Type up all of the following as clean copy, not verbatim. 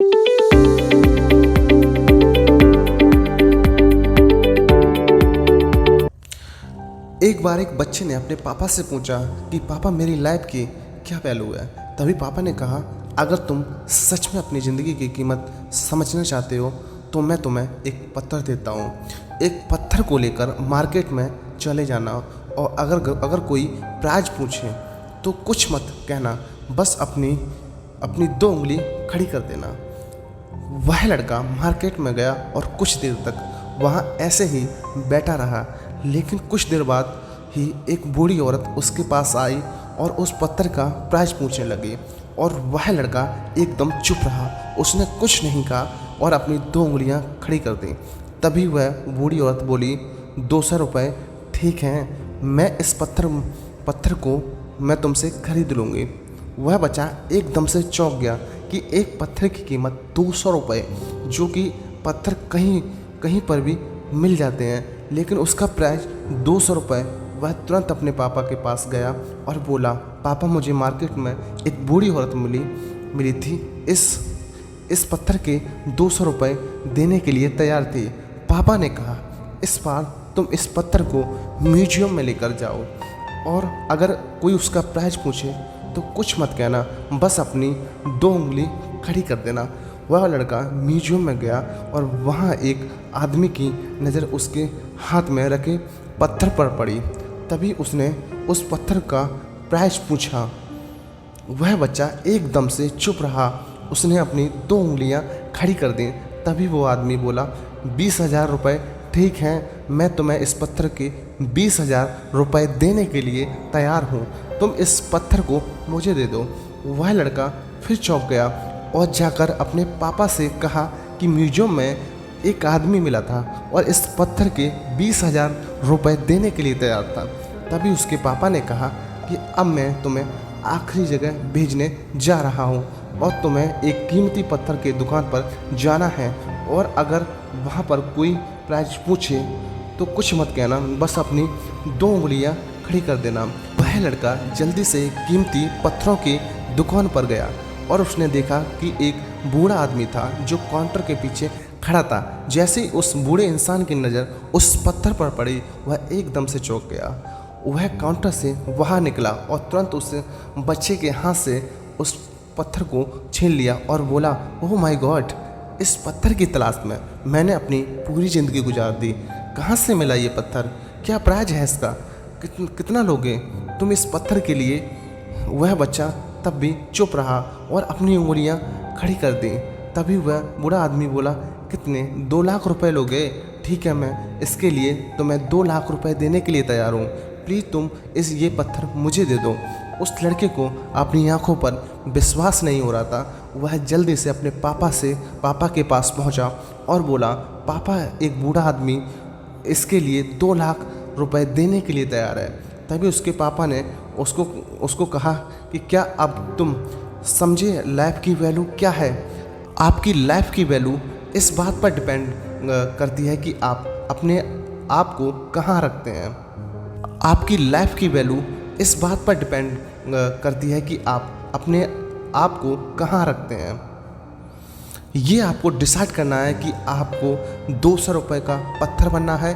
एक बार एक बच्चे ने अपने पापा से पूछा कि पापा मेरी लाइफ की क्या वैल्यू है। तभी पापा ने कहा, अगर तुम सच में अपनी ज़िंदगी की कीमत समझना चाहते हो तो मैं तुम्हें एक पत्थर देता हूँ। एक पत्थर को लेकर मार्केट में चले जाना और अगर कोई प्राइज पूछे तो कुछ मत कहना, बस अपनी 2 उंगली खड़ी कर देना। वह लड़का मार्केट में गया और कुछ देर तक वहाँ ऐसे ही बैठा रहा, लेकिन कुछ देर बाद ही एक बूढ़ी औरत उसके पास आई और उस पत्थर का प्राइस पूछने लगी और वह लड़का एकदम चुप रहा। उसने कुछ नहीं कहा और अपनी 2 उंगलियां खड़ी कर दी। तभी वह बूढ़ी औरत बोली, 200 रुपये ठीक हैं, मैं इस पत्थर को मैं तुमसे खरीद लूँगी। वह बच्चा एकदम से चौंक गया कि एक पत्थर की कीमत 200 रुपये, जो कि पत्थर कहीं पर भी मिल जाते हैं, लेकिन उसका प्राइस 200 रुपये। वह तुरंत अपने पापा के पास गया और बोला, पापा मुझे मार्केट में एक बूढ़ी औरत मिली थी, इस पत्थर के 200 रुपये देने के लिए तैयार थी। पापा ने कहा, इस बार तुम इस पत्थर को म्यूजियम में लेकर जाओ और अगर कोई उसका प्राइस पूछे तो कुछ मत कहना, बस अपनी 2 उंगली खड़ी कर देना। वह लड़का म्यूजियम में गया और वहाँ एक आदमी की नज़र उसके हाथ में रखे पत्थर पर पड़ी। तभी उसने उस पत्थर का प्राइस पूछा। वह बच्चा एकदम से चुप रहा। उसने अपनी 2 उंगलियां खड़ी कर दी। तभी वो आदमी बोला, 20,000 रुपये ठीक हैं, मैं तुम्हें इस पत्थर के 20,000 रुपये देने के लिए तैयार हूँ, तुम इस पत्थर को मुझे दे दो। वह लड़का फिर चौंक गया और जाकर अपने पापा से कहा कि म्यूजियम में एक आदमी मिला था और इस पत्थर के 20,000 रुपये देने के लिए तैयार था। तभी उसके पापा ने कहा कि अब मैं तुम्हें आखिरी जगह भेजने जा रहा हूँ और तुम्हें एक कीमती पत्थर के दुकान पर जाना है और अगर वहाँ पर कोई प्राइस पूछे तो कुछ मत कहना, बस अपनी 2 उंगलियाँ खड़ी कर देना। वह लड़का जल्दी से कीमती पत्थरों की दुकान पर गया और उसने देखा कि एक बूढ़ा आदमी था जो काउंटर के पीछे खड़ा था। जैसे ही उस बूढ़े इंसान की नज़र उस पत्थर पर पड़ी, वह एकदम से चौंक गया। वह काउंटर से बाहर निकला और तुरंत उस बच्चे के हाथ से उस पत्थर को छीन लिया और बोला, ओह माय गॉड, इस पत्थर की तलाश में मैंने अपनी पूरी ज़िंदगी गुजार दी। कहाँ से मिला ये पत्थर? क्या प्राइज है इसका? कितना लोगे तुम इस पत्थर के लिए? वह बच्चा तब भी चुप रहा और अपनी उंगलियां खड़ी कर दी। तभी वह बूढ़ा आदमी बोला, कितने? 2 लाख रुपए लोगे? ठीक है, मैं इसके लिए तुम्हें 2 लाख रुपए देने के लिए तैयार हूँ, प्लीज़ तुम ये पत्थर मुझे दे दो। उस लड़के को अपनी आंखों पर विश्वास नहीं हो रहा था। वह जल्दी से अपने पापा के पास पहुंचा और बोला, पापा एक बूढ़ा आदमी इसके लिए 2 लाख रुपए देने के लिए तैयार है। तभी उसके पापा ने उसको कहा कि क्या अब तुम समझे लाइफ की वैल्यू क्या है? आपकी लाइफ की वैल्यू इस बात पर डिपेंड करती है कि आप अपने आप को कहाँ रखते हैं। आपकी लाइफ की वैल्यू इस बात पर डिपेंड करती है कि आप अपने आप को कहाँ रखते हैं। ये आपको डिसाइड करना है कि आपको 200 रुपये का पत्थर बनना है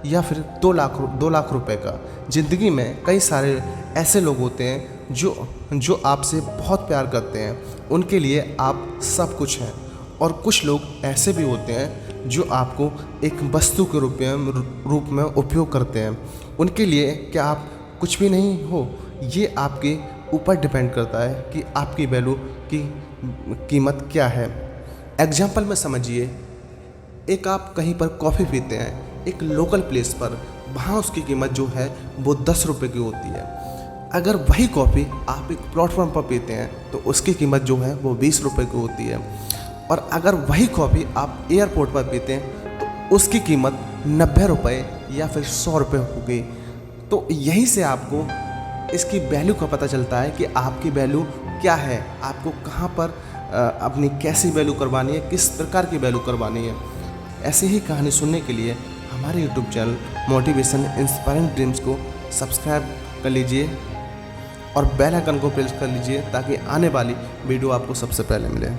या फिर 2 लाख रुपए का। ज़िंदगी में कई सारे ऐसे लोग होते हैं जो आपसे बहुत प्यार करते हैं, उनके लिए आप सब कुछ हैं, और कुछ लोग ऐसे भी होते हैं जो आपको एक वस्तु के रूप में उपयोग करते हैं। उनके लिए क्या आप कुछ भी नहीं हो? ये आपके ऊपर डिपेंड करता है कि आपकी वैल्यू की कीमत क्या है। एग्जाम्पल में समझिए, एक आप कहीं पर कॉफ़ी पीते हैं एक लोकल प्लेस पर, वहाँ उसकी कीमत जो है वो 10 रुपये की होती है। अगर वही कॉफ़ी आप एक प्लेटफॉर्म पर पीते हैं तो उसकी कीमत जो है वो 20 रुपये की होती है। और अगर वही कॉफ़ी आप एयरपोर्ट पर पीते हैं तो उसकी कीमत 90 रुपये या फिर 100 रुपये होगी। तो यहीं से आपको इसकी वैल्यू का पता चलता है कि आपकी वैल्यू क्या है, आपको कहाँ पर अपनी कैसी वैल्यू करवानी है, किस प्रकार की वैल्यू करवानी है। ऐसे ही कहानी सुनने के लिए हमारे YouTube channel motivation inspiring dreams को सब्सक्राइब कर लीजिए और बेल आइकन को प्रेस कर लीजिए ताकि आने वाली वीडियो आपको सबसे पहले मिले।